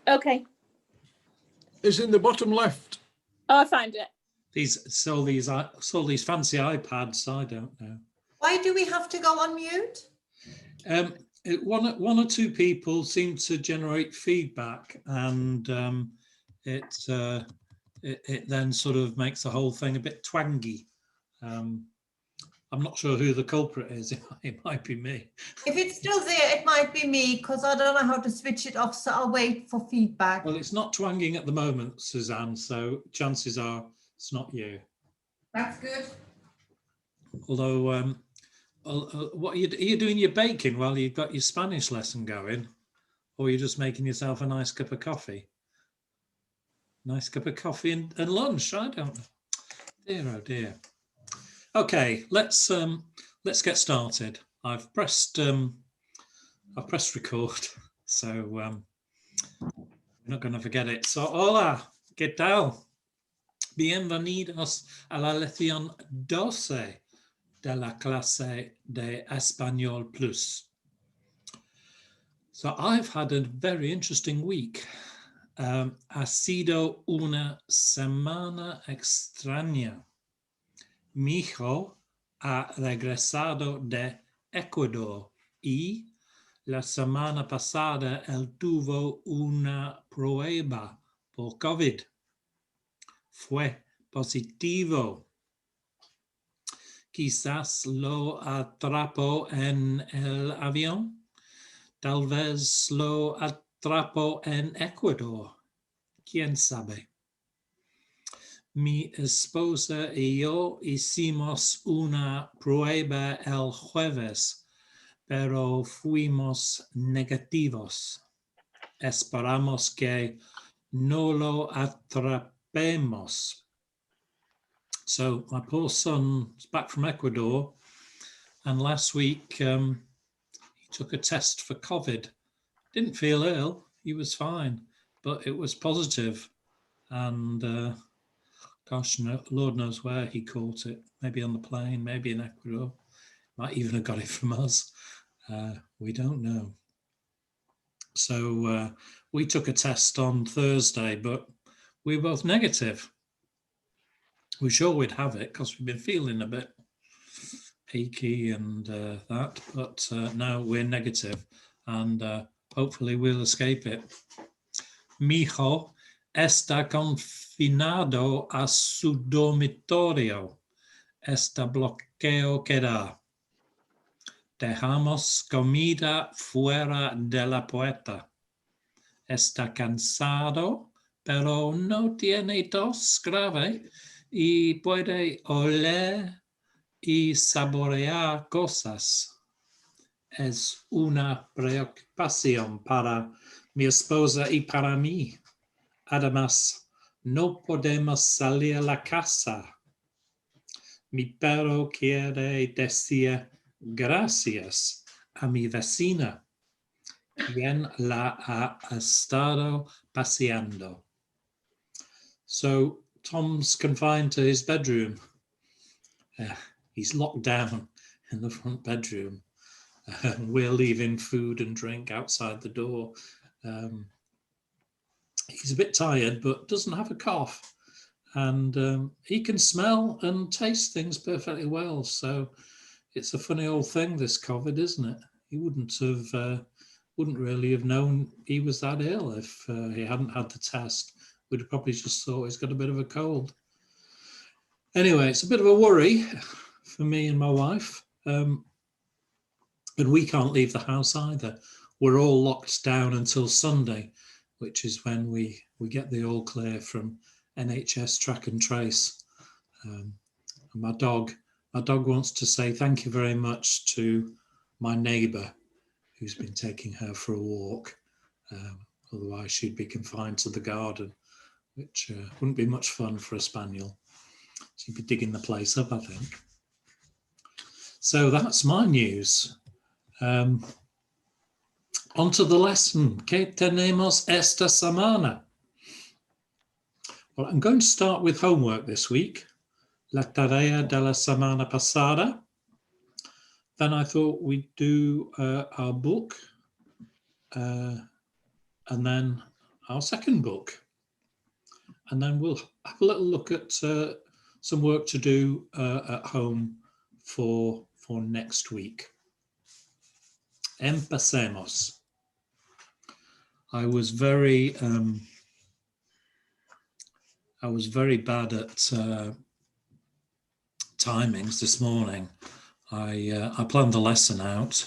Okay. It's in the bottom left. Oh, I found it. These fancy iPads. I don't know. Why do we have to go on mute? One or two people seem to generate feedback, and it then sort of makes the whole thing a bit twangy. I'm not sure who the culprit is. It might be me. If it's still there, it might be me, because I don't know how to switch it off, so I'll wait for feedback. Well, it's not twanging at the moment, Suzanne, so chances are it's not you. That's good. Although, what are you doing your baking while you've got your Spanish lesson going? Or are you just making yourself a nice cup of coffee? Nice cup of coffee and lunch, I don't know. Dear, oh dear. Okay, let's get started. I've pressed record, so we're not going to forget it. So, hola, ¿qué tal? Bienvenidos a la lección 12 de la clase de Español Plus. So I've had a very interesting week. Ha sido una semana extraña. Mi hijo ha regresado de Ecuador y la semana pasada él tuvo una prueba por COVID. Fue positivo. Quizás lo atrapó en el avión. Tal vez lo atrapó en Ecuador. ¿Quién sabe? Mi esposa y yo hicimos una prueba el jueves, pero fuimos negativos. Esperamos que no lo atrapemos. So my poor son is back from Ecuador, and last week he took a test for COVID. Didn't feel ill, he was fine, but it was positive, and gosh, no, Lord knows where he caught it. Maybe on the plane, maybe in Ecuador. Might even have got it from us. We don't know. So we took a test on Thursday, but we were both negative. We're sure we'd have it because we've been feeling a bit achy and that, but now we're negative, and hopefully we'll escape it. Mi hijo está confinado a su dormitorio. Este bloqueo queda. Dejamos comida fuera de la puerta. Está cansado, pero no tiene tos grave y puede oler y saborear cosas. Es una preocupación para mi esposa y para mí. Además, no podemos salir a la casa. Mi perro quiere decir gracias a mi vecina, quien la ha estado paseando. So Tom's confined to his bedroom. He's locked down in the front bedroom. We're leaving food and drink outside the door. He's a bit tired, but doesn't have a cough. And he can smell and taste things perfectly well. So it's a funny old thing, this COVID, isn't it? He wouldn't really have known he was that ill if he hadn't had the test. We'd have probably just thought he's got a bit of a cold. Anyway, it's a bit of a worry for me and my wife. And we can't leave the house either. We're all locked down until Sunday, which is when we get the all clear from NHS Track and Trace. And my dog wants to say thank you very much to my neighbour who's been taking her for a walk. Otherwise she'd be confined to the garden, which wouldn't be much fun for a spaniel. She'd be digging the place up, I think. So that's my news. On to the lesson. ¿Qué tenemos esta semana? Well, I'm going to start with homework this week. La tarea de la semana pasada. Then I thought we'd do our book. And then our second book. And then we'll have a little look at some work to do at home for next week. Empecemos. I was very bad at timings this morning. I planned the lesson out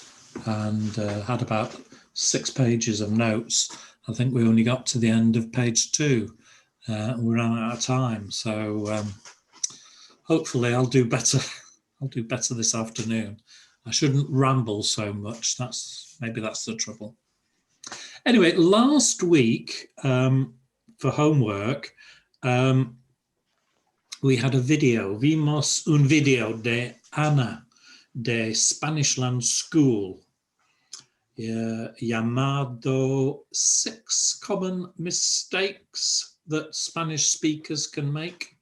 and had about 6 pages of notes. I think we only got to the end of page 2. We ran out of time, so hopefully I'll do better. I'll do better this afternoon. I shouldn't ramble so much. Maybe that's the trouble. Anyway, last week for homework, we had a video. Vimos un video de Ana de Spanish Land School llamado 6 Common Mistakes that Spanish Speakers Can Make.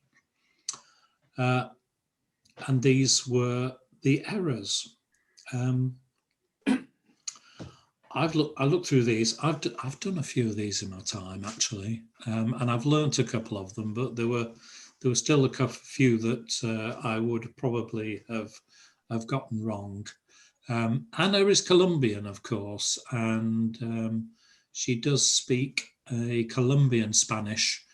And these were the errors. I looked through these. I've done a few of these in my time, actually, and I've learnt a couple of them, but there were still a few that I would probably have gotten wrong. Anna is Colombian, of course, and she does speak a Colombian Spanish,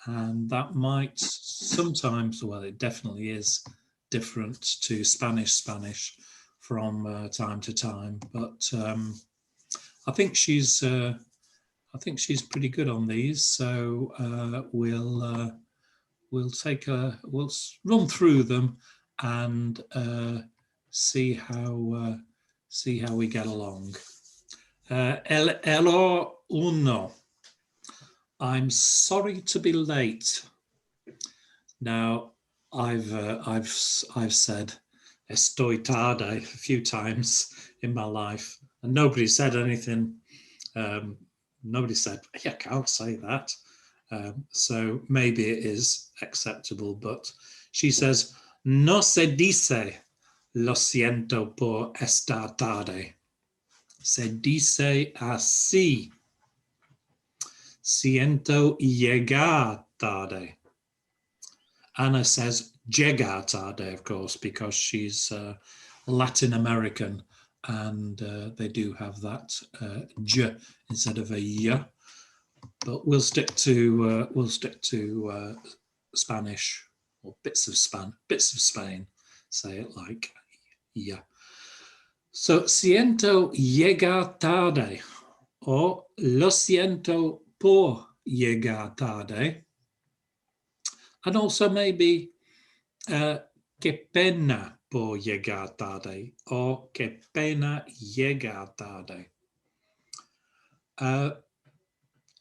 and that might sometimes, well, it definitely is different to Spanish from time to time, but I think she's pretty good on these. So we'll run through them and see how we get along. Error uno. I'm sorry to be late. Now, I've said estoy tarde a few times in my life, and nobody said anything. Nobody said, I can't say that. So maybe it is acceptable, but she says, no se dice lo siento por estar tarde. Se dice así. Siento llegar tarde. Anna says llegar tarde, of course, because she's Latin American, and they do have that j instead of a y. But we'll stick to Spanish, or bits of Spain. Say it like yeah. So siento llegar tarde, or lo siento por llegar tarde, and also maybe qué pena por llegar tarde, or qué pena llegar tarde.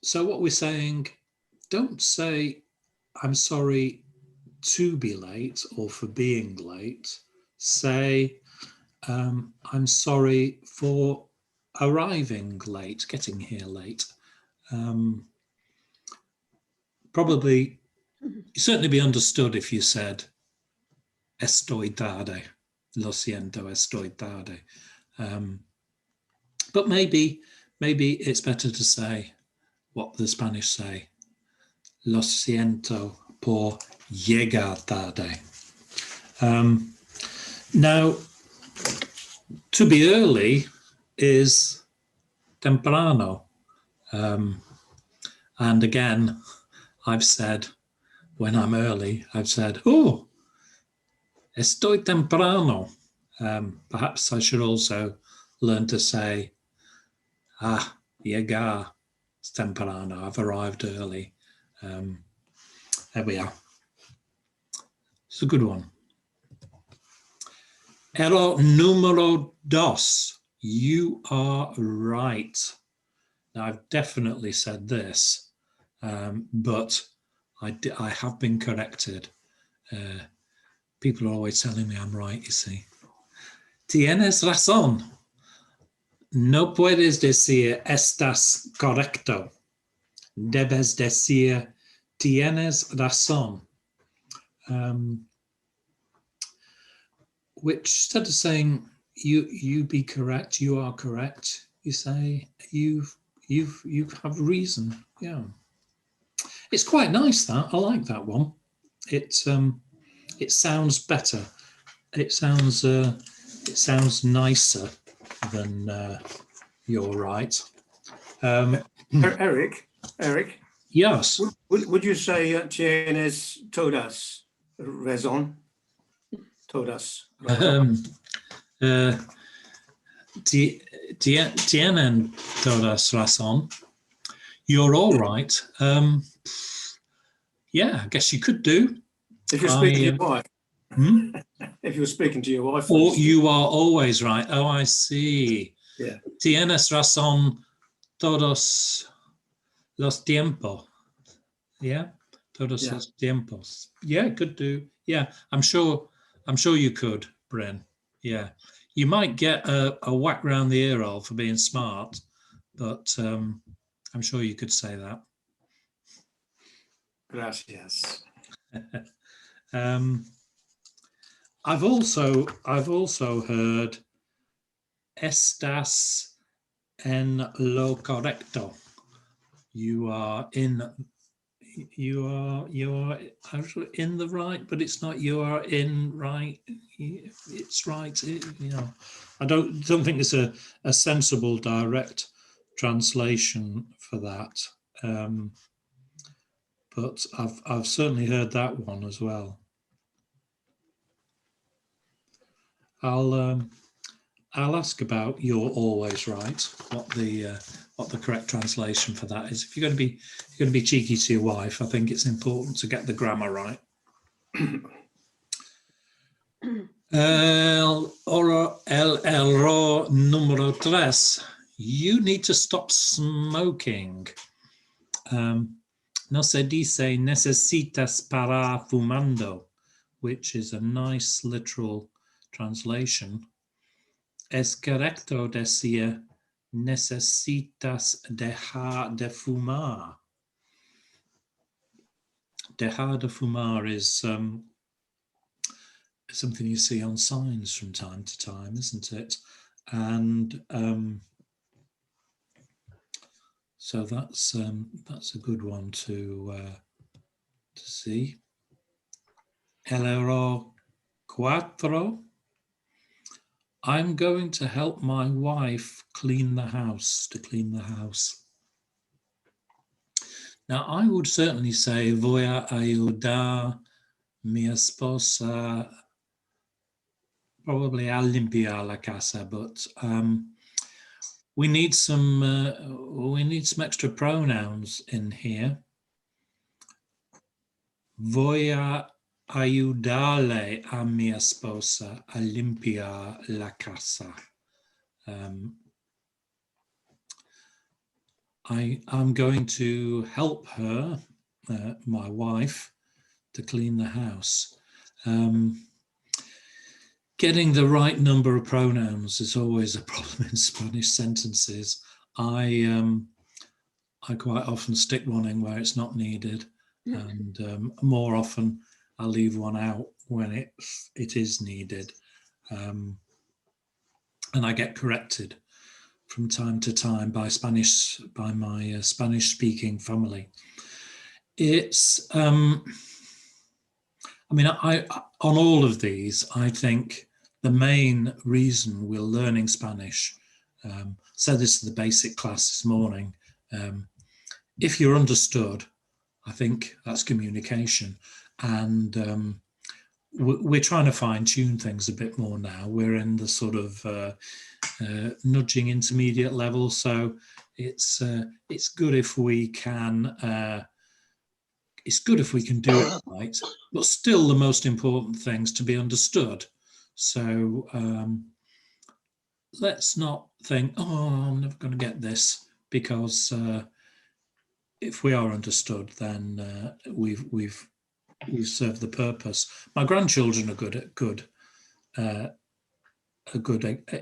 So what we're saying, don't say, I'm sorry to be late or for being late. Say, I'm sorry for arriving late, getting here late. Probably, certainly be understood if you said, estoy tarde, lo siento, estoy tarde. But maybe it's better to say what the Spanish say, lo siento por llegar tarde. Now, to be early is temprano. And again, I've said, when I'm early, I've said, oh, estoy temprano. Perhaps I should also learn to say, llegar temprano, I've arrived early. There we are. It's a good one. Error número 2. You are right. Now, I've definitely said this, but I have been corrected. People are always telling me I'm right, you see. Tienes razón. No puedes decir estás correcto. Debes decir tienes razón. Which, instead of saying you be correct, you are correct, you say you have reason. Yeah. It's quite nice, that. I like that one. It sounds better. It sounds nicer than you're right. Eric, Yes. would you say tienes todas razón? Todas razón. Tienen todas razón. You're all right. Yeah, I guess you could do. If you're speaking to your wife. Hmm? If you're speaking to your wife. Or you are always right. Oh, I see. Yeah. Tienes razón todos los tiempos. Yeah, todos Yeah. los tiempos. Yeah, could do. Yeah, I'm sure you could, Bryn. Yeah, you might get a whack round the ear hole for being smart, but I'm sure you could say that. Gracias. I've also heard estás en lo correcto. You are actually in the right, but it's not you are in right. It's right. I don't think it's a sensible direct translation for that. But I've certainly heard that one as well. I'll ask about "you're always right." What the correct translation for that is. If you're going to be cheeky to your wife, I think it's important to get the grammar right. El error número 3. You need to stop smoking. No se dice necesitas parar fumando, which is a nice literal translation. Es correcto decir necesitas dejar de fumar. Dejar de fumar is something you see on signs from time to time, isn't it? And so that's a good one to see. El error 4. I'm going to help my wife clean the house, Now, I would certainly say voy a ayudar mi esposa probably a limpiar la casa, but we need some extra pronouns in here. Voy a ayudarle a mi esposa a limpiar la casa. I'm going to help her, my wife, to clean the house. Getting the right number of pronouns is always a problem in Spanish sentences. I quite often stick one in where it's not needed, and more often I leave one out when it is needed, and I get corrected from time to time by my Spanish-speaking family. It's I mean, I on all of these, I think the main reason we're learning Spanish, said this to the basic class this morning, if you're understood, I think that's communication. And we're trying to fine tune things a bit more now. We're in the sort of nudging intermediate level. So it's good if we can do it right, but still the most important thing's to be understood. So let's not think, oh, I'm never going to get this, because if we are understood, then we've served the purpose. My grandchildren are good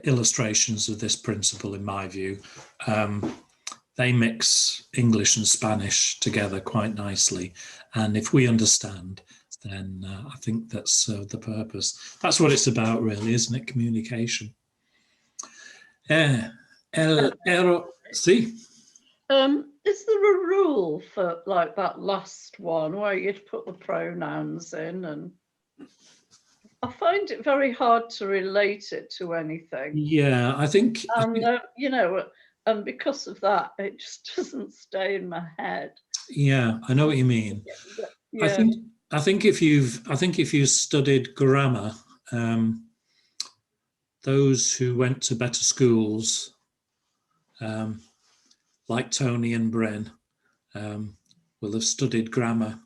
illustrations of this principle, in my view. They mix English and Spanish together quite nicely, and if we understand, then I think that's the purpose. That's what it's about, really, isn't it? Communication. El error, sí. Is there a rule for like that last one where you'd put the pronouns in? And I find it very hard to relate it to anything. Yeah, I think, And, you know, and because of that, it just doesn't stay in my head. yeah, I know what you mean. Yeah. I think if you've studied grammar, those who went to better schools, like Tony and Bren, will have studied grammar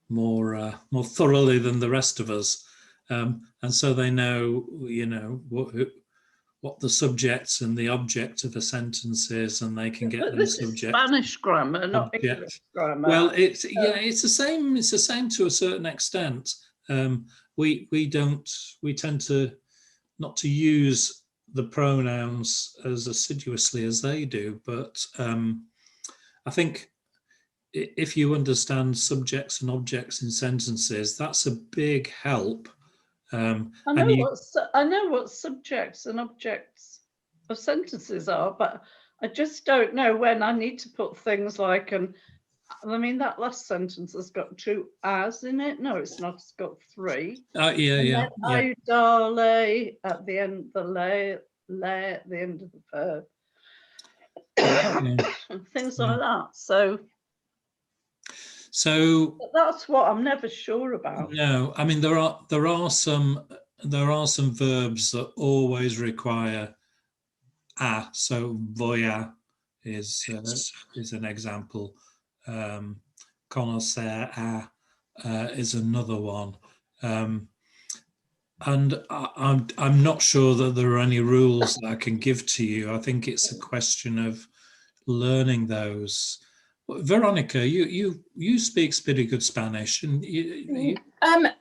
more thoroughly than the rest of us, and so they know, you know, what the subjects and the object of a sentence is, and they can get But them this is subject. Spanish grammar, not Object. English grammar. Well, it's the same. It's the same to a certain extent. We tend to not to use the pronouns as assiduously as they do, but I think if you understand subjects and objects in sentences, that's a big help. I know what subjects and objects of sentences are, but I just don't know when I need to put things like I mean, that last sentence has got 2 as in it. No, it's not. It's got 3. Yeah. Ayudarle at the end, the le at the end of the verb. And things like that. So that's what I'm never sure about. No, I mean there are some verbs that always require a. So voy is an example. Conocer a is another one. And I'm not sure that there are any rules that I can give to you. I think it's a question of learning those. Veronica, you speak pretty good Spanish, and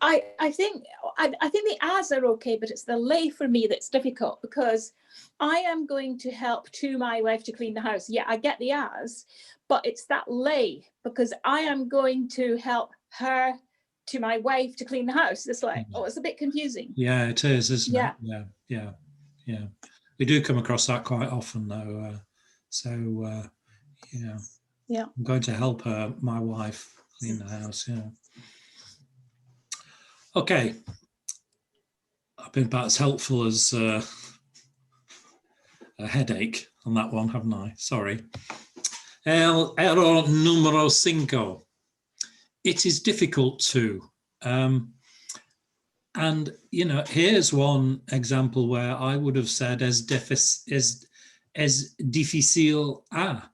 I think the as are okay, but it's the lay for me that's difficult, because I am going to help to my wife to clean the house. Yeah, I get the as, but it's that lay, because I am going to help her to my wife to clean the house. It's like, oh, it's a bit confusing. Yeah, it is, isn't it? Yeah. We do come across that quite often, though. Yeah. I'm going to help my wife clean the house. Yeah. Okay. I've been about as helpful as a headache on that one, haven't I? Sorry. El error número 5. It is difficult to. And, you know, here's one example where I would have said es difícil a.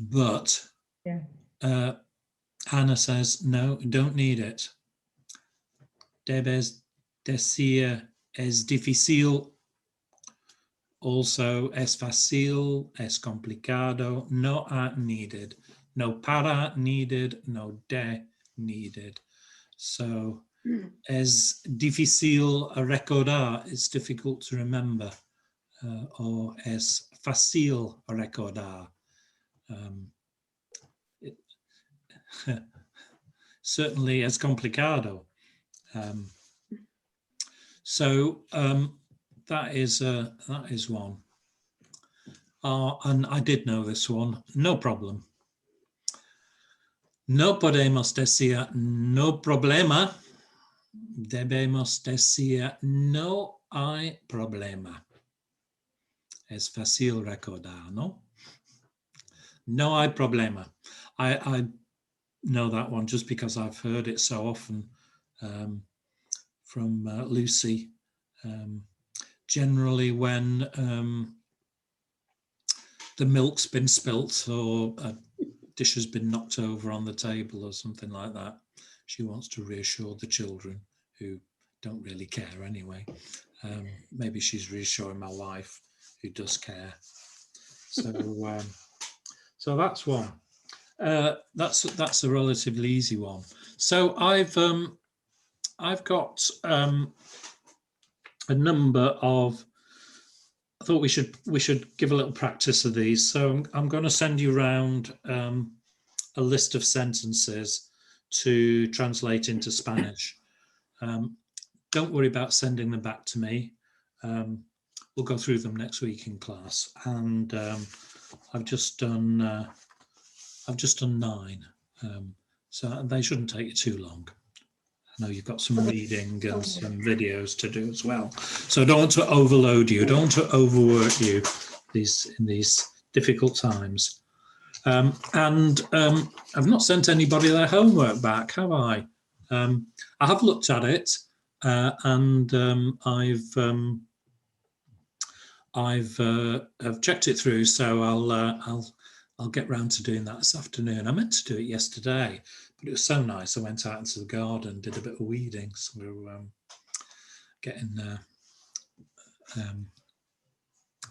But Hannah says, no, don't need it. Debes decir es difícil. Also, es fácil, es complicado. No a needed. No para needed. No de needed. So, es difícil a recordar. It's difficult to remember. Or es fácil a recordar. Certainly es complicado. That is one. And I did know this one. No problem. No podemos decir no problema. Debemos decir no hay problema. Es fácil recordar, ¿no? No hay problema. I know that one just because I've heard it so often from Lucy. Generally when the milk's been spilt or a dish has been knocked over on the table or something like that, she wants to reassure the children who don't really care anyway. Maybe she's reassuring my wife who does care. So that's one. That's a relatively easy one. So I've got a number of. I thought we should give a little practice of these. So I'm going to send you around a list of sentences to translate into Spanish. Don't worry about sending them back to me. We'll go through them next week in class, and I've just done 9, so they shouldn't take you too long. I know you've got some reading and some videos to do as well, so I don't want to overload you, don't want to overwork you in these difficult times. And I've not sent anybody their homework back, have I? I have looked at it, and I've checked it through, so I'll get round to doing that this afternoon. I meant to do it yesterday, but it was so nice. I went out into the garden, did a bit of weeding, so getting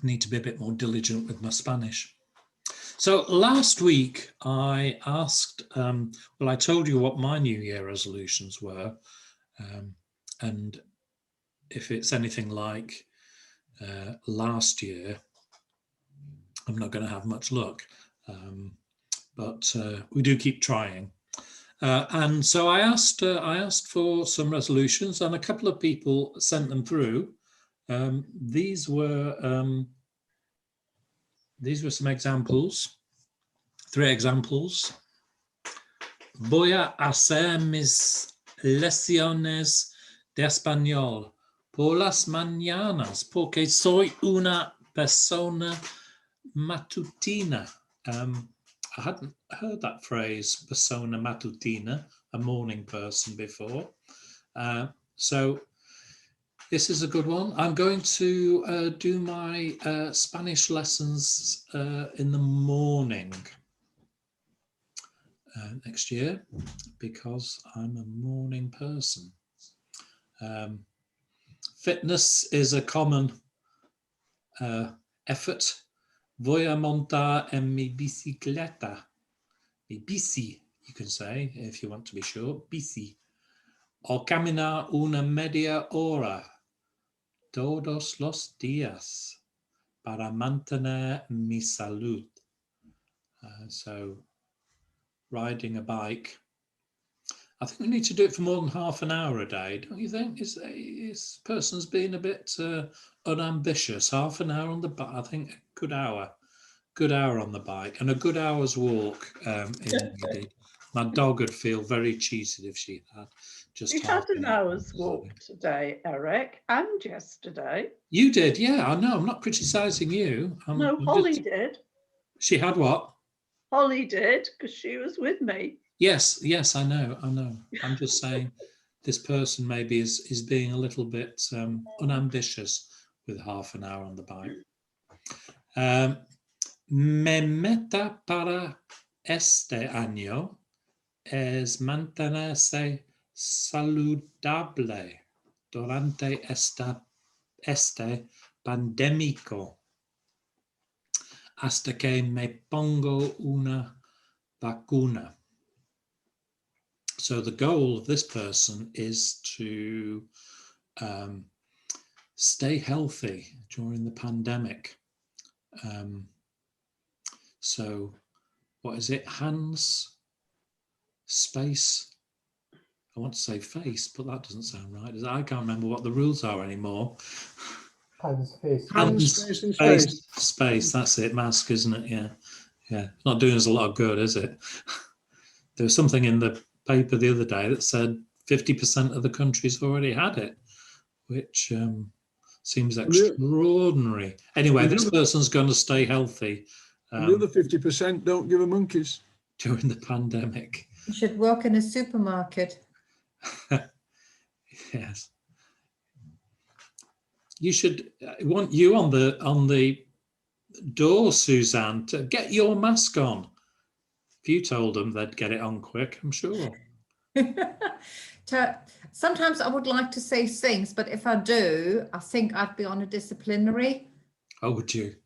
need to be a bit more diligent with my Spanish. So last week I asked, well, I told you what my New Year resolutions were, and if it's anything like last year, I'm not going to have much luck, but we do keep trying. And so I asked for some resolutions, and a couple of people sent them through. These were some examples, 3 examples. Voy a hacer mis lecciones de español por las mañanas porque soy una persona matutina. I hadn't heard that phrase, persona matutina, a morning person, before. So this is a good one. I'm going to do my Spanish lessons in the morning next year, because I'm a morning person. Fitness is a common effort. Voy a montar en mi bicicleta. Mi bici, you can say, if you want to be short, bici. O caminar una media hora todos los días para mantener mi salud. So riding a bike. I think we need to do it for more than half an hour a day, don't you think? This person's being a bit unambitious. Half an hour on the bike, I think a good hour on the bike, and a good hour's walk. My dog would feel very cheated if she had just You half had an hour's hour. walk today, Eric, and yesterday. You did, yeah, I know. I'm not criticising you. No, Holly did. She had what? Holly did, because she was with me. Yes, I know. I'm just saying this person maybe is being a little bit unambitious with half an hour on the bike. Mi meta para este año es mantenerse saludable durante este pandémico hasta que me pongo una vacuna. So the goal of this person is to stay healthy during the pandemic. So what is it? Hands, space. I want to say face, but that doesn't sound right. I can't remember what the rules are anymore. Hands, space, and space. Space, that's it. Mask, isn't it? Yeah. It's not doing us a lot of good, is it? There was something in the paper the other day that said 50% of the country's already had it, which seems extraordinary. Anyway, this person's going to stay healthy. The other 50% don't give a monkeys. During the pandemic. You should work in a supermarket. Yes. You should want you on the door, Suzanne, to get your mask on. If you told them, they'd get it on quick, I'm sure. Sometimes I would like to say things, but if I do, I think I'd be on a disciplinary. Oh, would you?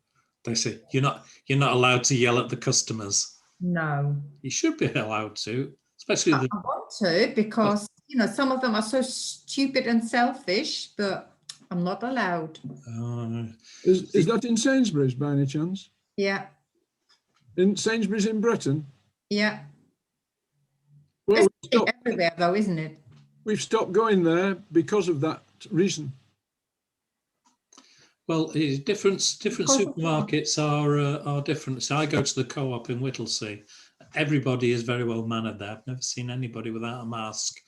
They say you're not allowed to yell at the customers. No. You should be allowed to, especially I want to, because some of them are so stupid and selfish, but I'm not allowed. Is that in Sainsbury's by any chance? Yeah. In Sainsbury's in Britain? Yeah. Well, it's everywhere though, isn't it? We've stopped going there because of that reason. Well, different Because of supermarkets are different. So I go to the Co-op in Whittlesea. Everybody is very well mannered there. I've never seen anybody without a mask,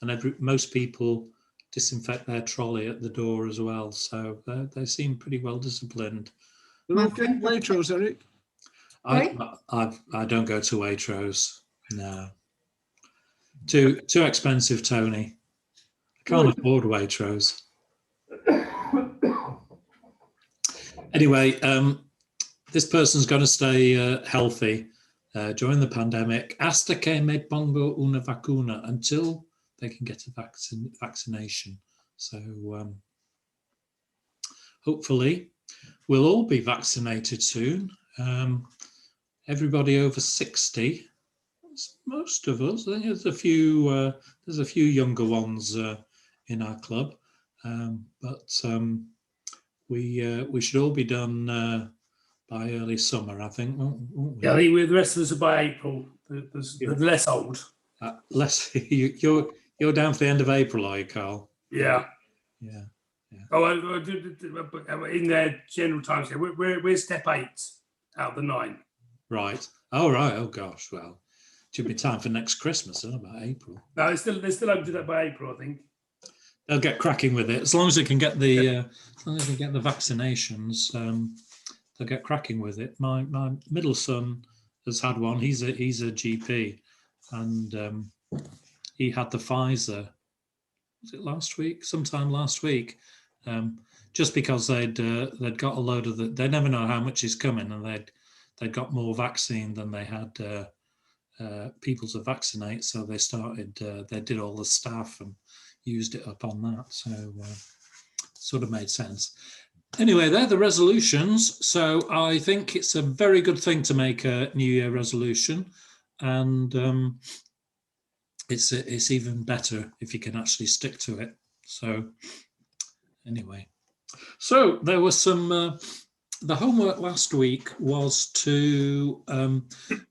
and most people disinfect their trolley at the door as well. So they seem pretty well disciplined. They're My okay friend was- Waitrose, Eric. I don't go to Waitrose. No, too expensive, Tony. I can't afford Waitrose. Anyway, this person's going to stay healthy during the pandemic hasta que me pongo una vacuna, until they can get a vaccination. So hopefully we'll all be vaccinated soon. Everybody over 60, most of us. I think there's a few younger ones in our club, but we should all be done by early summer, I think, won't we? Yeah, I think the rest of us are by April. The less old. Less you're down for the end of April, are you, Carl? Yeah. Yeah. Oh, in their general time scale, we're step 8 out of the 9. Right. Oh, right. Oh, gosh. Well, it should be time for next Christmas, isn't it? About April. No, they're still open to that by April, I think. They'll get cracking with it as long as they can get the as long as they get the vaccinations. They'll get cracking with it. My middle son has had one. He's a GP, and he had the Pfizer. Was it last week? Sometime last week. Just because they'd got a load of they never know how much is coming, and they'd got more vaccine than they had people to vaccinate. So they started. They did all the staff and used it up on that. So sort of made sense. Anyway, they're the resolutions. So I think it's a very good thing to make a New Year resolution, and it's even better if you can actually stick to it. So anyway, so there was some. The homework last week was to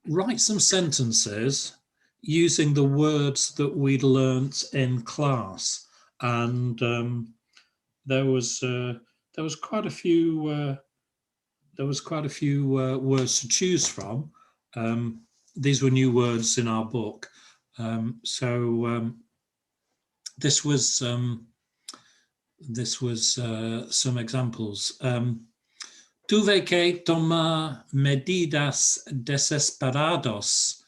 write some sentences using the words that we'd learnt in class, and there was quite a few words to choose from. These were new words in our book, so this was some examples. Tuve que tomar medidas desesperadas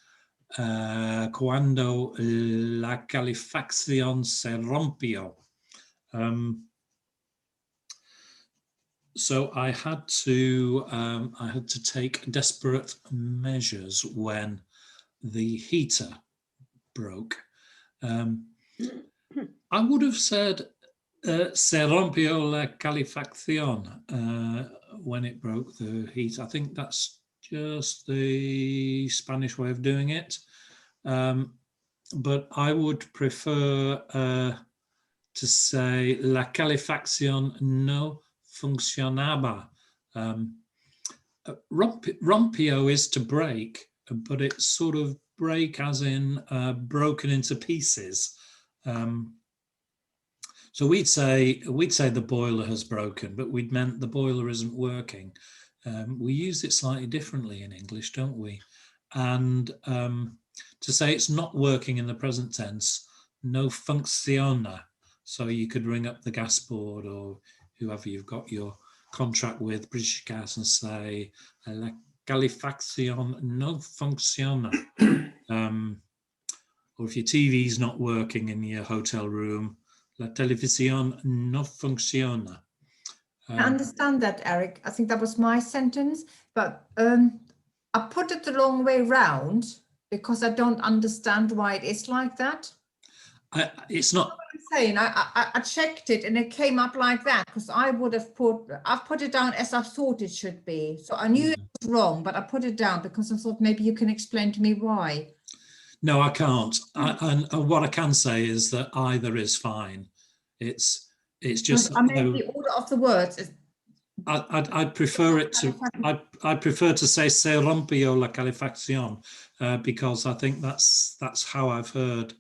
cuando la calefacción se rompió. So I had to take desperate measures when the heater broke. I would have said se rompió la calefacción when it broke, the heat. I think that's just the Spanish way of doing it. But I would prefer to say la calefacción no funcionaba. Rompio is to break, but it's sort of break as in broken into pieces. So we'd say the boiler has broken, but we'd meant the boiler isn't working. We use it slightly differently in English, don't we? And to say it's not working in the present tense, no funciona. So you could ring up the gas board or whoever you've got your contract with, British Gas, and say, la calefacción no funciona. Or if your TV's not working in your hotel room, la televisión no funciona. I understand that, Eric. I think that was my sentence, but I put it the wrong way round because I don't understand why it is like that. It's not. What I'm saying, I checked it and it came up like that because I've put it down as I thought it should be. So I knew it was wrong, but I put it down because I thought maybe you can explain to me why. No, I can't. And what I can say is that either is fine. It's just. I mean, the order of the words. I'd prefer it to. I prefer to say se rompió la calefacción because I think that's how I've heard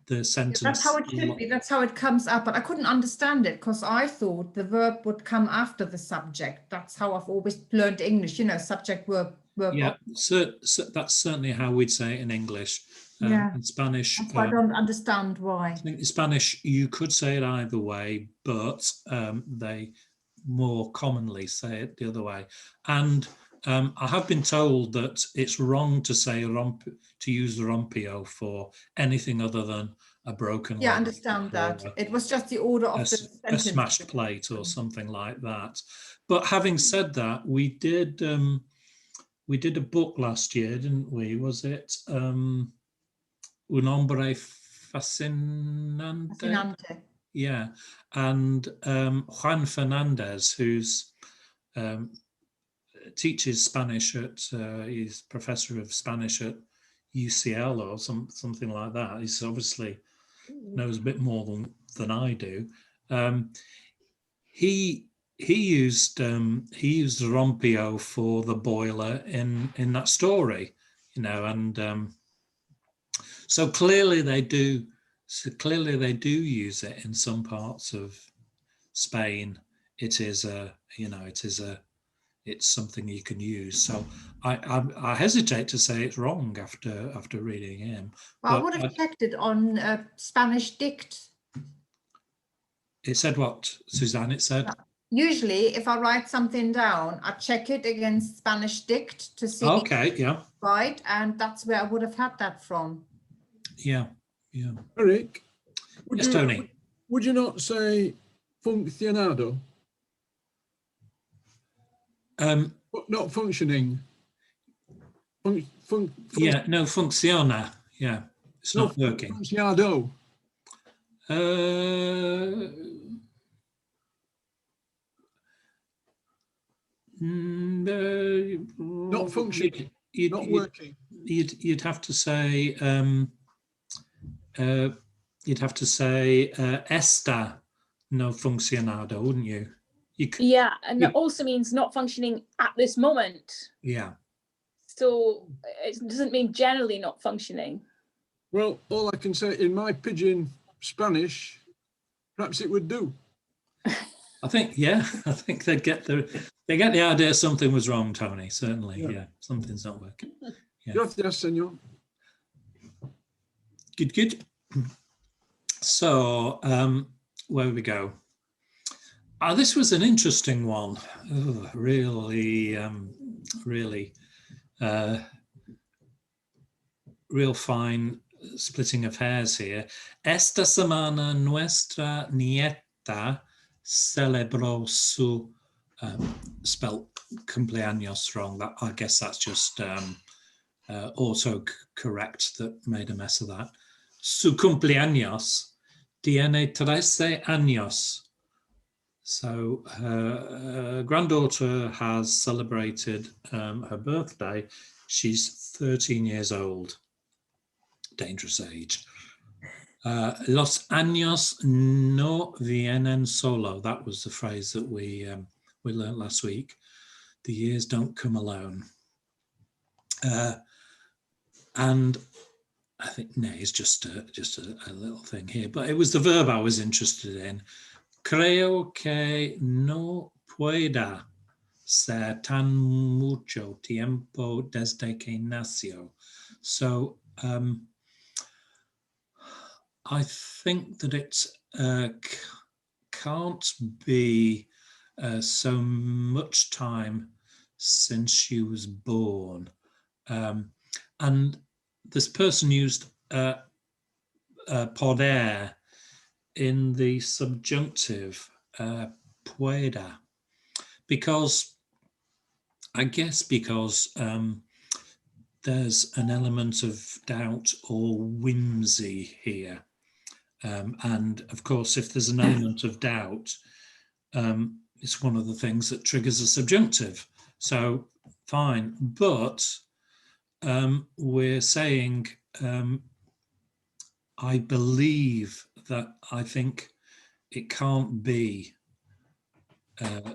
the sentence. That's how it should be. That's how it comes up. But I couldn't understand it because I thought the verb would come after the subject. That's how I've always learned English, you know, subject, verb. Yeah, so that's certainly how we'd say it in English. Yeah. In Spanish, That's why I don't understand why. I think in Spanish you could say it either way, but they more commonly say it the other way. And I have been told that it's wrong to say to use rompio for anything other than a broken Yeah, I leg understand or that. It was just the order of the a sentence. smashed plate or something like that. But having said that, we did a book last year, didn't we? Was it Un Hombre Fascinante? Fascinante. Yeah, and Juan Fernandez, who's teaches Spanish at, he's professor of Spanish at UCL or something like that. He's obviously knows a bit more than I do. He used rompio for the boiler in that story, you know, and so clearly they do. So clearly they do use it in some parts of Spain. It is it's something you can use. So I hesitate to say it's wrong after reading him. Well, I would have checked it on Spanish Dict. It said what, Suzanne? It said? Usually, if I write something down, I check it against Spanish Dict to see. Okay, yeah. Right, and that's where I would have had that from. Yeah, yeah. Eric, Yes, Tony. Would you not say funcionado? Not functioning. Yeah, no, funciona. Yeah, it's not working. Funcionado. Not functioning. Not working. You'd have to say. You'd have to say está no funcionado, wouldn't you? Yeah, and that also means not functioning at this moment. Yeah. So it doesn't mean generally not functioning. Well, all I can say in my pidgin Spanish, perhaps it would do. I think they get the idea something was wrong, Tony. Certainly, yeah, something's not working. Yeah. Gracias, señor. Good. So, where we go? This was an interesting one. Oh, really, real fine splitting of hairs here. Esta semana nuestra nieta celebró su spelt cumpleaños wrong. That I guess that's just auto-correct that made a mess of that. Su cumpleaños tiene 13 años. So her granddaughter has celebrated her birthday. She's 13 years old. Dangerous age. Los años no vienen solo. That was the phrase that we learned last week. The years don't come alone. And I think nay is just a little thing here, but it was the verb I was interested in. Creo que no pueda ser tan mucho tiempo desde que nació. So I think that it can't be so much time since she was born. And this person used poder in the subjunctive pueda, because there's an element of doubt or whimsy here. And of course, if there's an element of doubt, it's one of the things that triggers a subjunctive. So fine, but we're saying, I believe that I think it can't be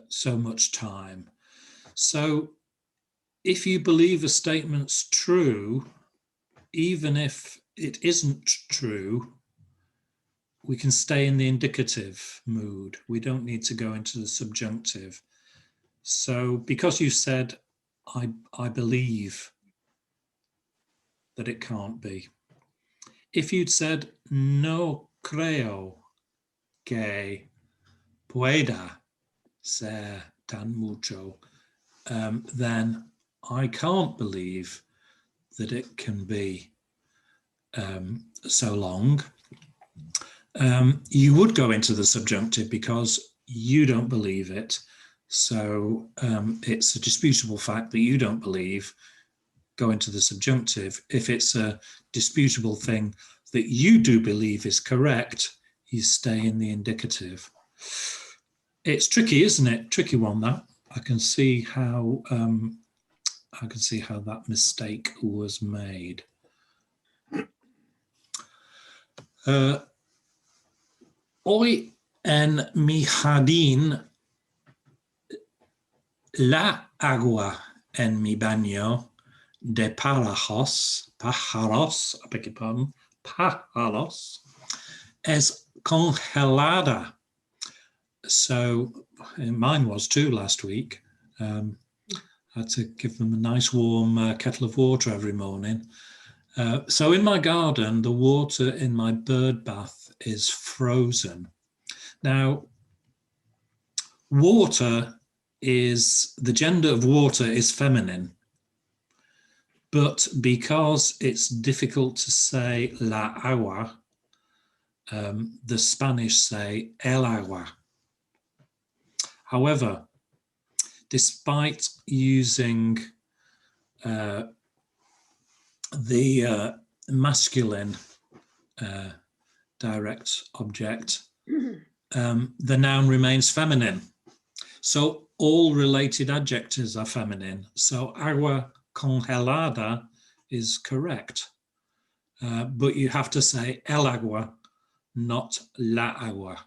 so much time. So if you believe a statement's true, even if it isn't true, we can stay in the indicative mood. We don't need to go into the subjunctive. So because you said, I believe that it can't be. If you'd said, no creo que pueda ser tan mucho, then I can't believe that it can be so long. You would go into the subjunctive because you don't believe it. So it's a disputable fact that you don't believe. Go into the subjunctive. If it's a disputable thing that you do believe is correct, you stay in the indicative. It's tricky, isn't it? Tricky one, that. I can see how that mistake was made. Hoy en mi jardín la agua en mi baño de pájaros, I beg your pardon, pájaros, es congelada. So mine was too last week. I had to give them a nice warm kettle of water every morning. So in my garden, the water in my bird bath is frozen. Now, water is, the gender of water is feminine, but because it's difficult to say la agua, the Spanish say el agua. However, despite using the masculine direct object, the noun remains feminine. So all related adjectives are feminine. So agua congelada is correct. But you have to say el agua, not la agua.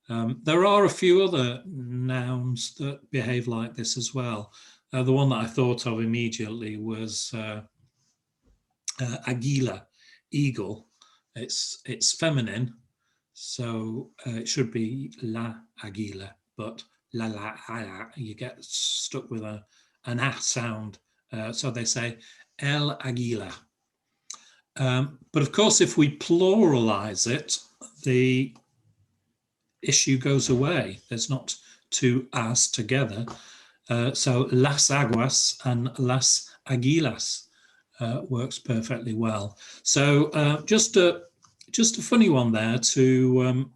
There are a few other nouns that behave like this as well. The one that I thought of immediately was aguila, eagle. It's feminine, so it should be la aguila, but la, you get stuck with an a sound. So they say el aguila. But of course, if we pluralize it, the issue goes away. There's not two as together. So las aguas and las aguilas works perfectly well. So just a funny one there to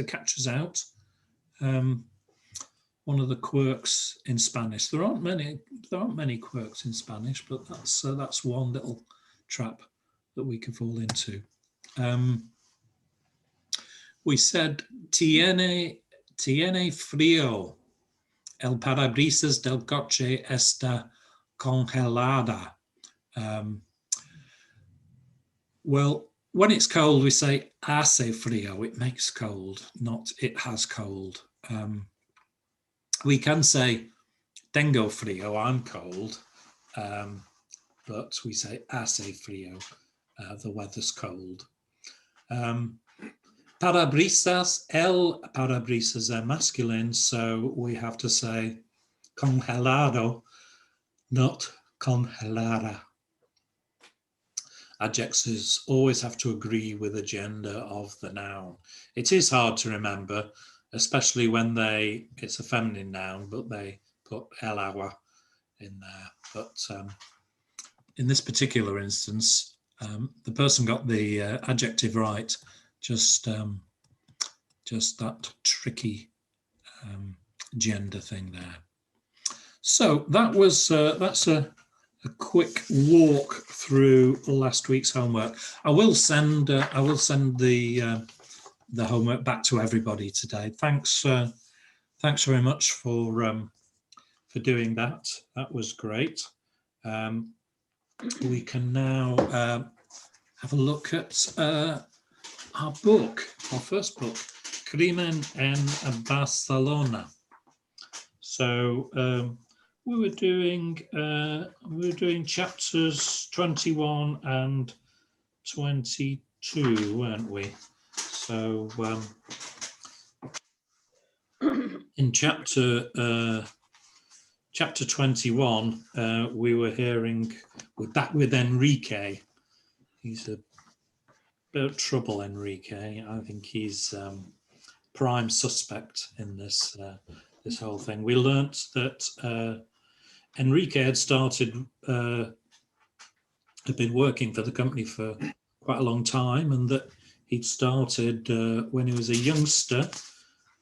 catch us out. One of the quirks in Spanish. There aren't many quirks in Spanish, but that's one little trap that we can fall into. We said tiene frío. El parabrisas del coche está congelada. Well, when it's cold, we say hace frío. It makes cold, not it has cold. We can say tengo frío, I'm cold, but we say hace frío, the weather's cold. Parabrisas, el parabrisas are masculine, so we have to say congelado, not congelada. Adjectives always have to agree with the gender of the noun. It is hard to remember, especially when it's a feminine noun, but they put el agua in there. But in this particular instance, the person got the adjective right, just that tricky gender thing there. So that's a quick walk through last week's homework. I will send the homework back to everybody today. Thanks very much for doing that. That was great. We can now have a look at our book, our first book, Crimen en Barcelona. So we were doing chapters 21 and 22. 2, weren't we? So in chapter 21, we were hearing, we're back with Enrique. He's a bit of trouble, Enrique. I think he's prime suspect in this this whole thing. We learnt that Enrique had been working for the company for quite a long time, and that he'd started when he was a youngster,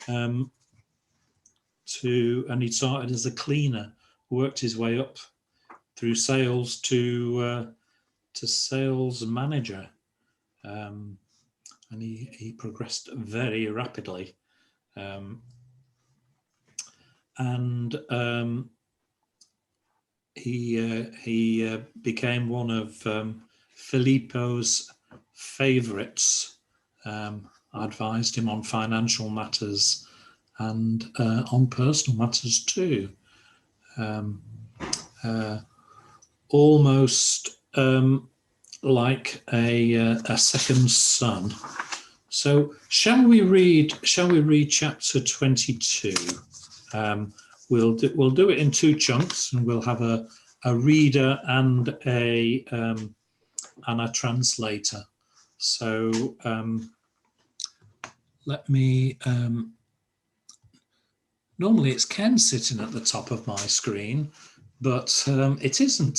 and he started as a cleaner, worked his way up through sales to sales manager, and he progressed very rapidly, and he became one of Filippo's favourites. I advised him on financial matters and on personal matters too. Almost like a second son. So shall we read chapter 22? We'll do it in 2 chunks, and we'll have a reader and a translator. So let me. Normally it's Ken sitting at the top of my screen, but it isn't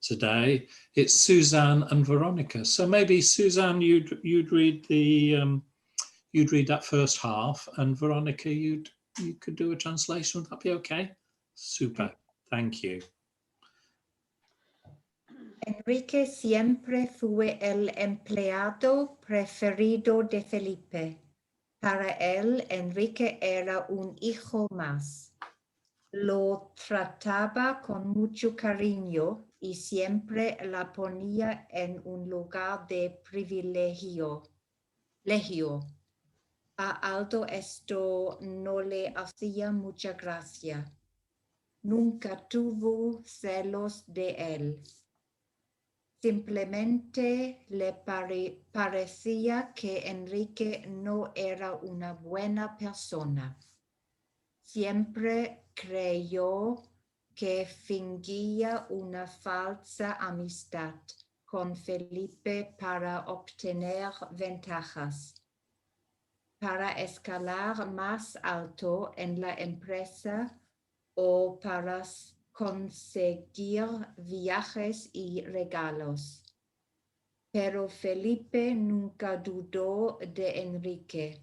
today. It's Suzanne and Veronica. So maybe Suzanne, you'd read that first half, and Veronica, you could do a translation. Would that be okay? Super. Thank you. Enrique siempre fue el empleado preferido de Felipe. Para él, Enrique era un hijo más. Lo trataba con mucho cariño y siempre la ponía en un lugar de privilegio. A Aldo esto no le hacía mucha gracia. Nunca tuvo celos de él. Simplemente le parecía que Enrique no era una buena persona. Siempre creyó que fingía una falsa amistad con Felipe para obtener ventajas, para escalar más alto en la empresa o para conseguir viajes y regalos. Pero Felipe nunca dudó de Enrique.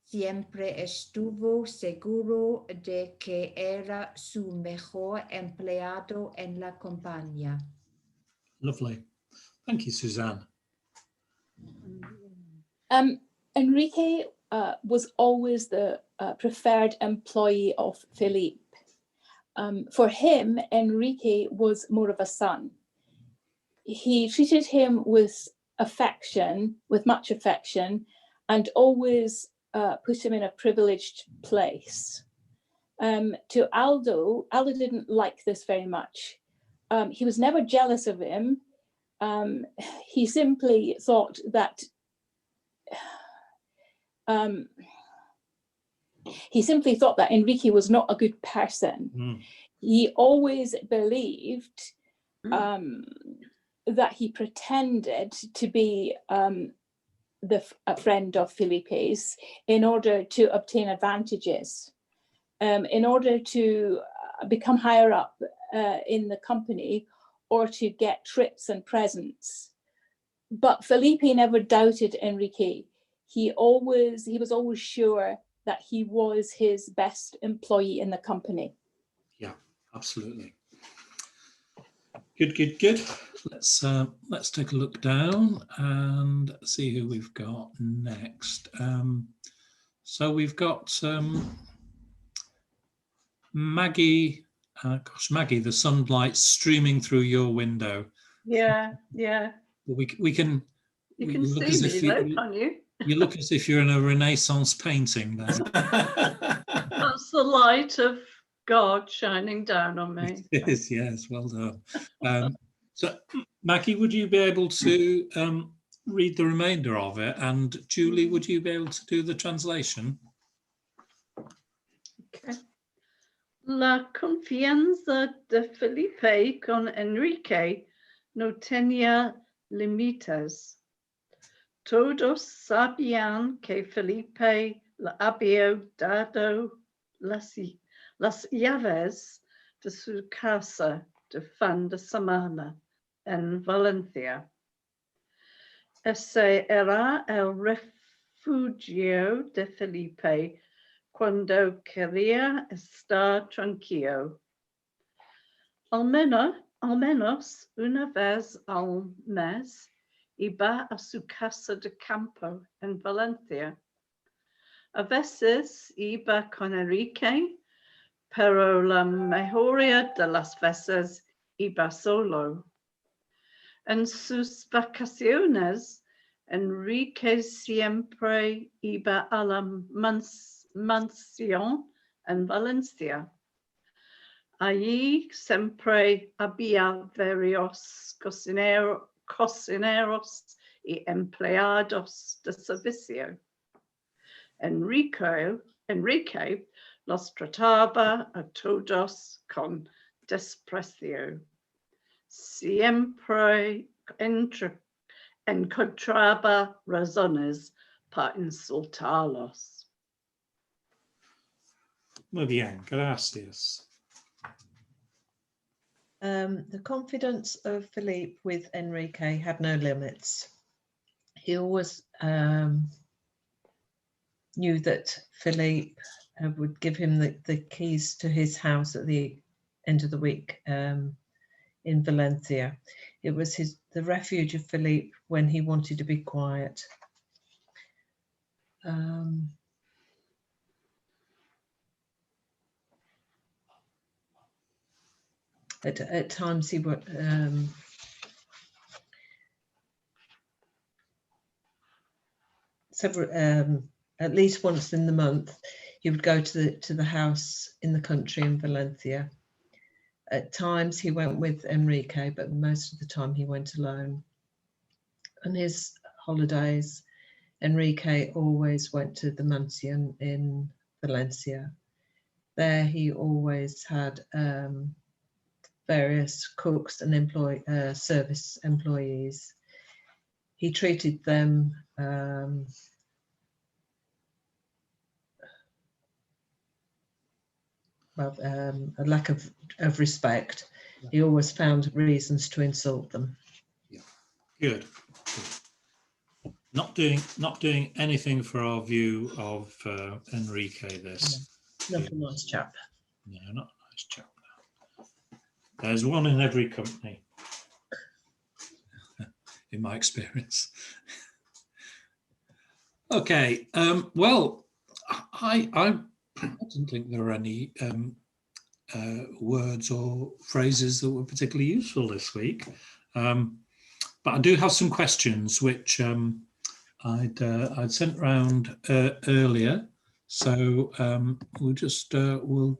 Siempre estuvo seguro de que era su mejor empleado en la compañía. Lovely. Thank you, Suzanne. Enrique was always the preferred employee of Philippe. For him, Enrique was more of a son. He treated him with much affection, and always put him in a privileged place. To Aldo didn't like this very much. He was never jealous of him. He simply thought that Enrique was not a good person. He always believed that he pretended to be a friend of Felipe's in order to obtain advantages, in order to become higher up in the company, or to get trips and presents. But Felipe never doubted Enrique. He was always sure that he was his best employee in the company. Yeah, absolutely. Good. Let's take a look down and see who we've got next. So we've got Maggie. Maggie, the sunlight streaming through your window. Yeah. We can. You can see me though, can't you? You look as if you're in a Renaissance painting there. That's the light of God shining down on me. It is, yes, well done. So, Maggie, would you be able to read the remainder of it, and Julie, would you be able to do the translation? Okay. La confianza de Felipe con Enrique no tenía límites. Todos sabían que Felipe le había dado las llaves de su casa de fin de semana en Valencia. Ese era el refugio de Felipe cuando quería estar tranquilo. Al menos una vez al mes iba a su casa de campo en Valencia. A veces iba con Enrique, pero la mayoría de las veces iba solo. En sus vacaciones, Enrique siempre iba a la mansión en Valencia. Allí siempre había varios cocineros y empleados de servicio. Enrique los trataba a todos con desprecio. Siempre encontraba razones para insultarlos. Muy bien, gracias. The confidence of Philippe with Enrique had no limits. He always knew that Philippe would give him the keys to his house at the end of the week in Valencia. It was the refuge of Philippe when he wanted to be quiet. At times he would at least once in the month he would go to the house in the country in Valencia. At times he went with Enrique, but most of the time he went alone. On his holidays, Enrique always went to the mansion in Valencia. There he always had various cooks and service employees. He treated them a lack of respect. He always found reasons to insult them. Yeah. Good. Not doing anything for our view of Enrique. This. Not a nice chap. No, not a nice chap. There's one in every company, in my experience. Okay. Well, I didn't think there were any words or phrases that were particularly useful this week, but I do have some questions which I'd sent around earlier, so we'll just we'll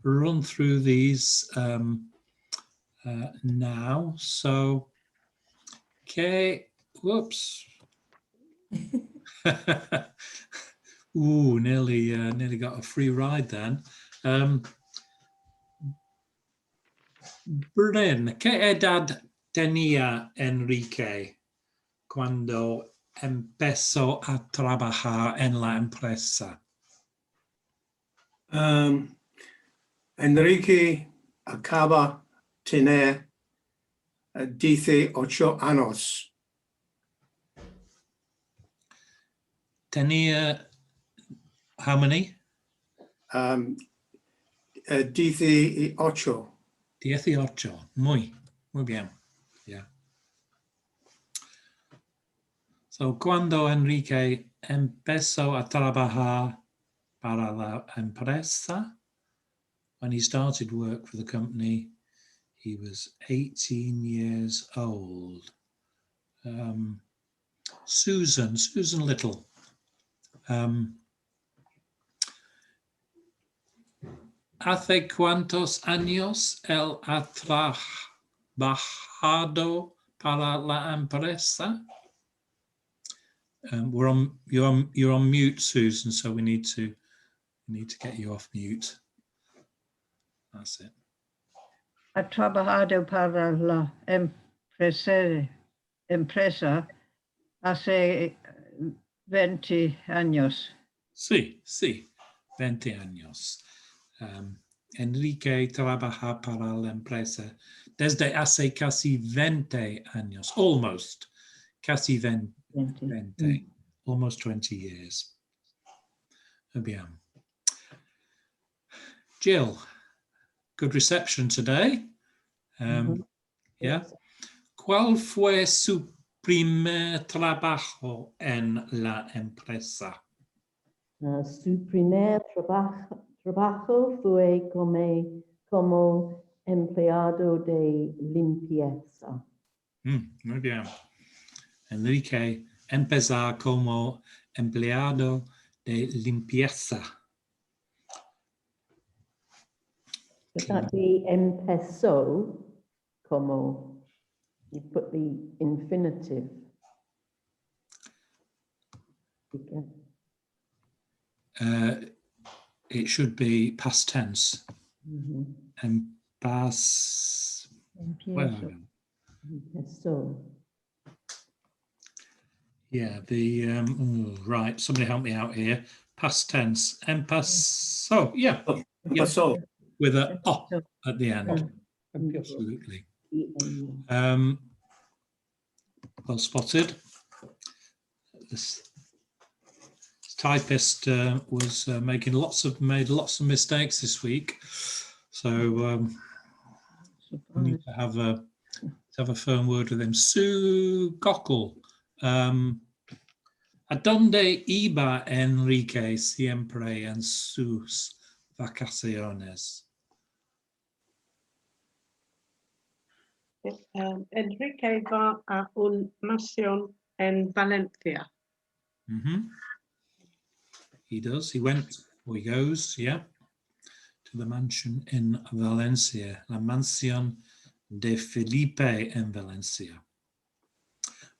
run through these now. So, okay, whoops. Ooh, nearly got a free ride then. Bryn, ¿qué edad tenía Enrique cuando empezó a trabajar en la empresa? Enrique acaba tener 18 años. Tenía, how many? 18. 18. Muy bien. Yeah. So, cuando Enrique empezó a trabajar para la empresa, when he started work for the company, he was 18 years old. Susan Little. ¿Hace cuántos años él ha trabajado para la empresa? You're on mute, Susan. So we need to get you off mute. That's it. Ha trabajado para la empresa hace 20 años. Sí, 20 años. Enrique trabaja para la empresa desde hace casi 20 años, almost, casi 20, almost 20 years. Bien. Jill, good reception today. Yeah. ¿Cuál fue su primer trabajo en la empresa? Su primer trabajo fue como empleado de limpieza. Muy bien. Enrique empezó como empleado de limpieza. Would that be empezó como, you put the infinitive. It should be past tense. Well, Empezó. yeah, right. Somebody help me out here. Past tense. Empezó. Yeah. So, With a O at the end. Absolutely. Well spotted. This typist was made lots of mistakes this week, so we need to have a firm word with him. Sue Cockle. ¿A dónde iba Enrique siempre en sus vacaciones? Enrique va a una mansión en Valencia. He does. He went, or he goes, yeah, to the mansion in Valencia, La Mansión de Felipe en Valencia.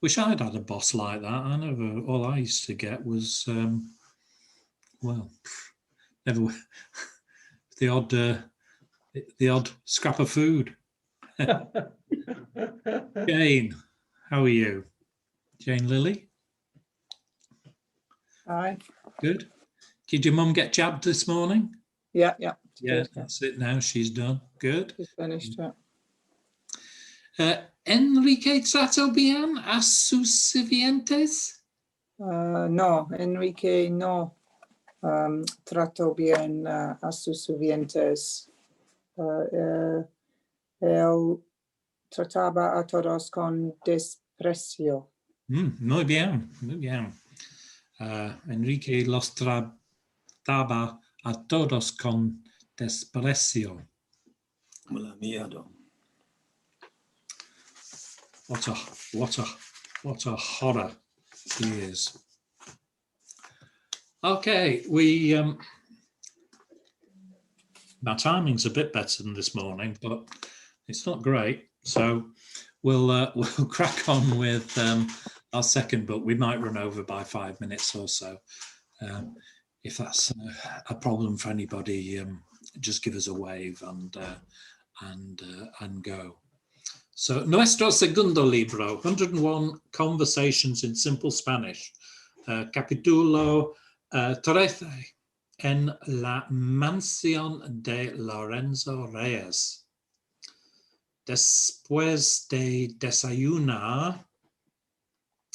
Wish I'd had a boss like that. All I used to get was, well, never the odd scrap of food. Jane, how are you? Jane Lilly? Hi. Good. Did your mum get jabbed this morning? Yeah. Yeah, that's it now. She's done. Good. She's finished. Enrique trato bien a sus sirvientes? No, Enrique no trató bien a sus sirvientes. Él trataba a todos con desprecio. Muy bien, muy bien. Enrique los trataba a todos con desprecio. What a horror he is. Okay, my timing's a bit better than this morning, but it's not great. So we'll crack on with our second book. We might run over by 5 minutes or so. If that's a problem for anybody, just give us a wave and go. So, nuestro segundo libro, 101 Conversations in Simple Spanish, capítulo 13, en la mansión de Lorenzo Reyes. Después de desayunar,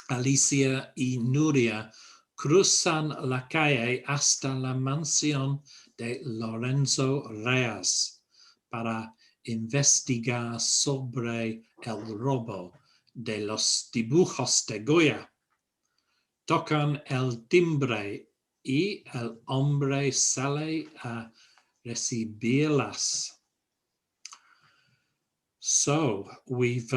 Alicia y Nuria cruzan la calle hasta la mansión de Lorenzo Reyes para investigar sobre el robo de los dibujos de Goya. Tocan el timbre y el hombre sale a recibirlas. So we've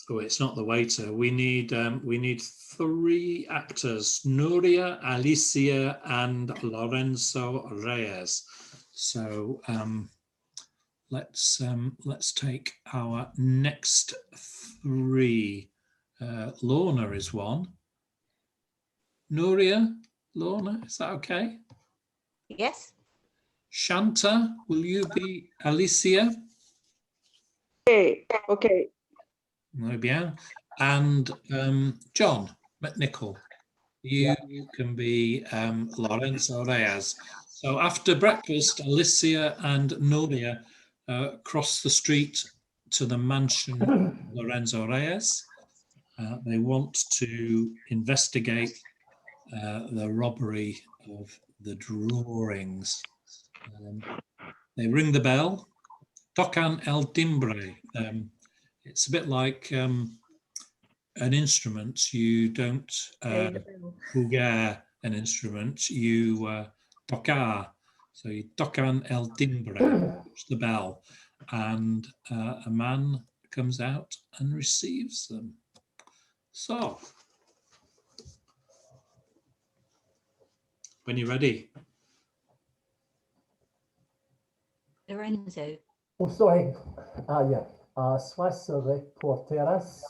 it's not the waiter. We need 3 actors: Nuria, Alicia, and Lorenzo Reyes. So let's take our next 3 Lorna is one. Nuria, Lorna, is that okay? Yes. Shanta, will you be Alicia? Okay, okay. Muy bien. And John McNichol, you can be Lorenzo Reyes. So after breakfast, Alicia and Nuria cross the street to the mansion of Lorenzo Reyes. They want to investigate the robbery of the drawings. They ring the bell. Tocan el timbre. It's a bit like an instrument. You don't jugar an instrument, you tocar. So you tocan el timbre, the bell, and a man comes out and receives them. So, when you're ready. Lorenzo. Oh, sorry. Yeah. ¿Sois reporteras?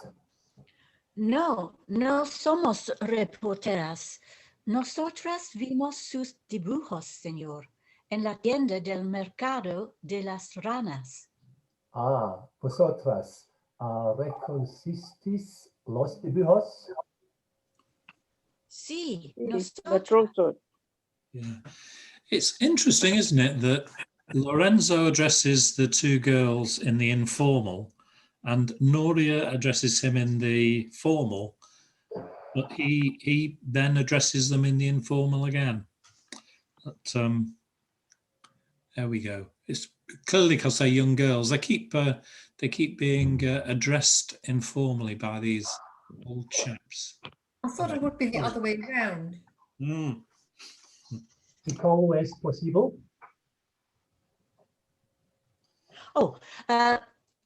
No, no somos reporteras. Nosotras vimos sus dibujos, señor, en la tienda del mercado de las ranas. Vosotras reconociste los dibujos? Sí, nosotros. Yeah. It's interesting, isn't it, that Lorenzo addresses the two girls in the informal and Nuria addresses him in the formal, but he then addresses them in the informal again. But there we go. It's clearly because they're young girls. They keep being addressed informally by these old chaps. I thought it would be the other way around. Mm. ¿Y cómo es posible? Oh,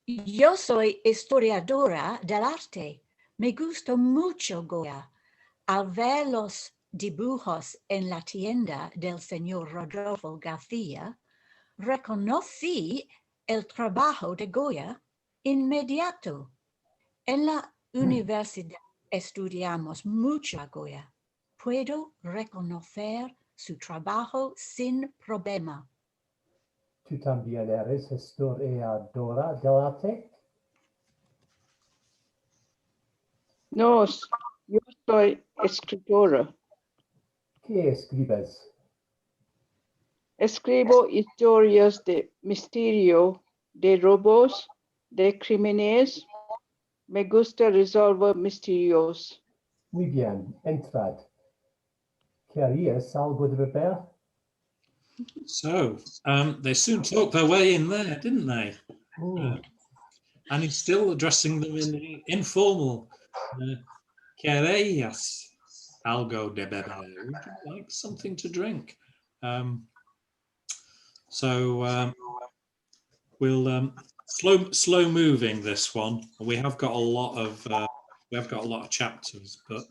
yo soy historiadora del arte. Me gusta mucho Goya. Al ver los dibujos en la tienda del señor Rodolfo García, reconocí el trabajo de Goya inmediato. En la universidad estudiamos mucho a Goya. Puedo reconocer su trabajo sin problema. ¿Tú también eres historiadora del arte? No, yo soy escritora. ¿Qué escribes? Escribo historias de misterio, de robos, de crímenes. Me gusta resolver misterios. Muy bien, entrad. ¿Querías algo de beber? So they soon talked their way in there, didn't they? And he's still addressing them in the informal. ¿Querías algo de beber? Would you like something to drink? We'll slow moving this one. We have got a lot of chapters, but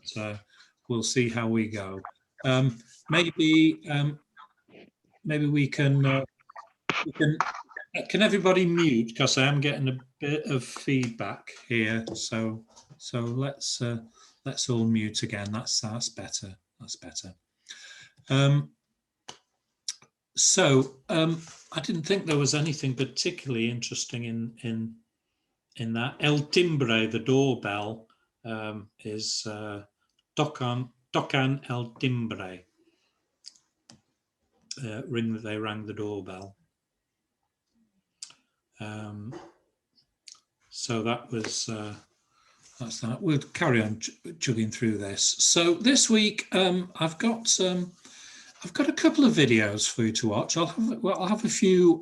we'll see how we go. Maybe we can everybody mute, because I am getting a bit of feedback here. So let's all mute again. That's better. That's better. I didn't think there was anything particularly interesting in that. El timbre, the doorbell, is tocan el timbre. They rang the doorbell. So that was that's that. We'll carry on chugging through this. So this week I've got a couple of videos for you to watch. I'll have a few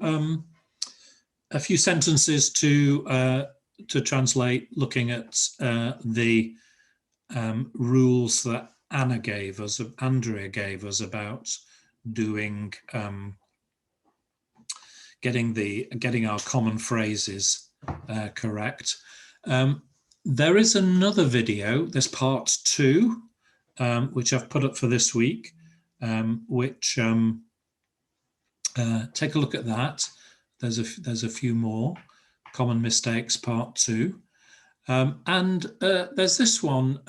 sentences to translate, looking at the rules that Andrea gave us about doing getting our common phrases correct. There is another video. There's part 2, which I've put up for this week. Which take a look at that. There's a few more common mistakes, part 2. And there's this one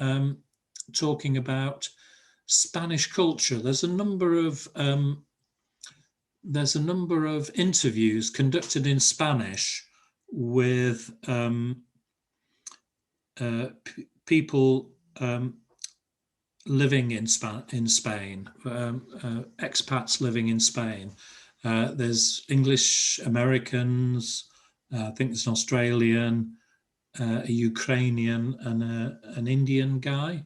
talking about Spanish culture. There's a number of interviews conducted in Spanish with people living in Spain, expats living in Spain. There's English Americans, I think there's an Australian, a Ukrainian, and an Indian guy.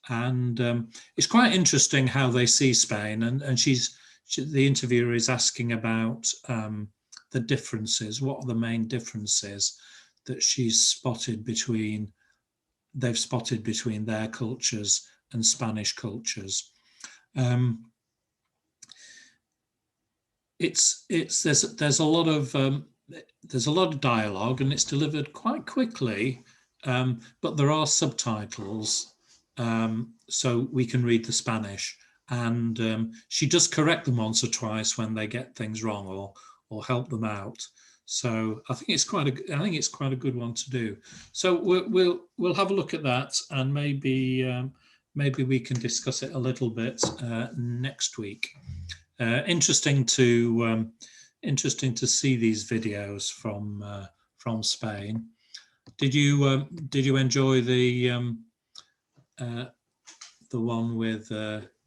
And it's quite interesting how they see Spain. And the interviewer is asking about the differences. What are the main differences that they've spotted between their cultures and Spanish cultures? There's a lot of dialogue, and it's delivered quite quickly, but there are subtitles, so we can read the Spanish. And she does correct them once or twice when they get things wrong, or help them out. So I think it's quite a good one to do. So we'll have a look at that, and maybe we can discuss it a little bit next week. Interesting to see these videos from Spain. Did you enjoy the one with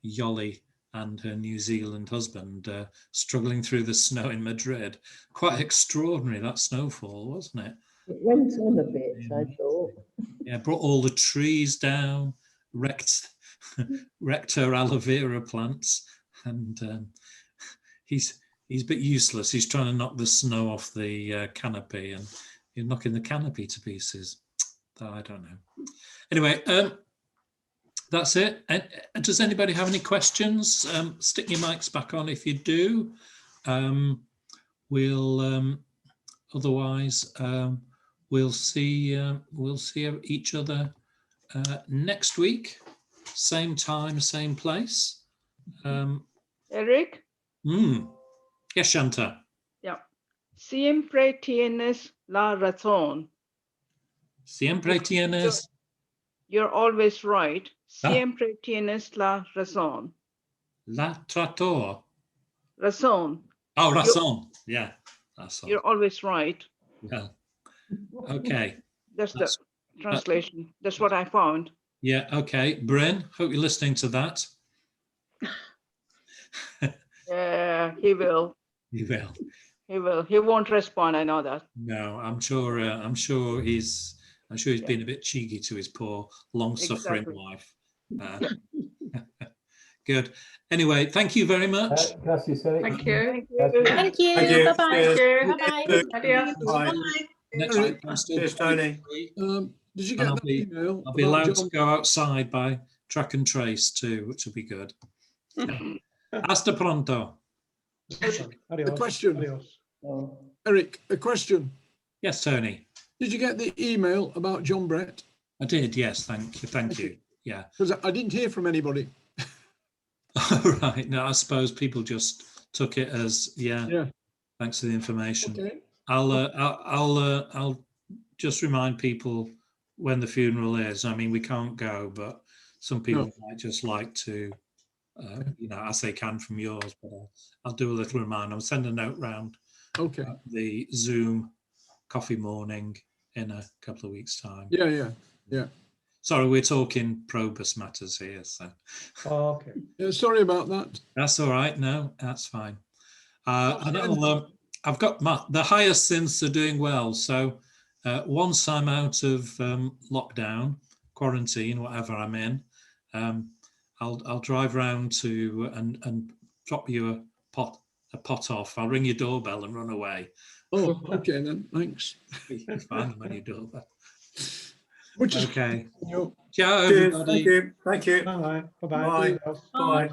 Yoli and her New Zealand husband struggling through the snow in Madrid? Quite extraordinary, that snowfall, wasn't it? It went on a bit, I thought. Yeah, brought all the trees down, wrecked her aloe vera plants, and he's a bit useless. He's trying to knock the snow off the canopy, and he's knocking the canopy to pieces. I don't know. Anyway, that's it. Does anybody have any questions? Stick your mics back on if you do. Otherwise, we'll see each other next week, same time, same place. Eric? Yes, Shanta. Yeah. Siempre tienes la razón. Siempre tienes. You're always right. Siempre tienes la razón. La trator. Razón. Oh, razón. Yeah, razón. You're always right. Yeah. Okay. That's the translation. That's what I found. Yeah. Okay. Bryn, hope you're listening to that. Yeah, he will. He will. He will. He won't respond. I know that. No, I'm sure he's been a bit cheeky to his poor, long-suffering wife. Good. Anyway, thank you very much. Gracias, Eric. Thank you. Thank you. Thank you. Bye-bye. Bye-bye. Adios. Bye. Next week, I'm still Cheers, Tony. Did you get that email? I'll be about allowed John? to go outside by track and trace too, which will be good. Hasta pronto. A question. Adios. Eric, a question. Yes, Tony. Did you get the email about John Brett? I did. Yes, thank you. Yeah. Because I didn't hear from anybody. Right. No, I suppose people just took it as yeah. Thanks for the information. Okay. I'll just remind people when the funeral is. I mean, we can't go, but some people might just like to, as they can from yours. But I'll do a little reminder. I'll send a note round. Okay. The Zoom coffee morning in a couple of weeks' time. Yeah. Sorry, we're talking probus matters here. So. Oh, okay. Yeah, sorry about that. That's all right. No, that's fine. I've got the hyacinths are doing well. So once I'm out of lockdown, quarantine, whatever I'm in, I'll drive round to and drop you a pot off. I'll ring your doorbell and run away. Oh, okay then. Thanks. You find them on your doorbell. Which is okay. you. Ciao, Cheers. everybody. Thank you. Bye. Bye-bye. Bye. Bye. Bye.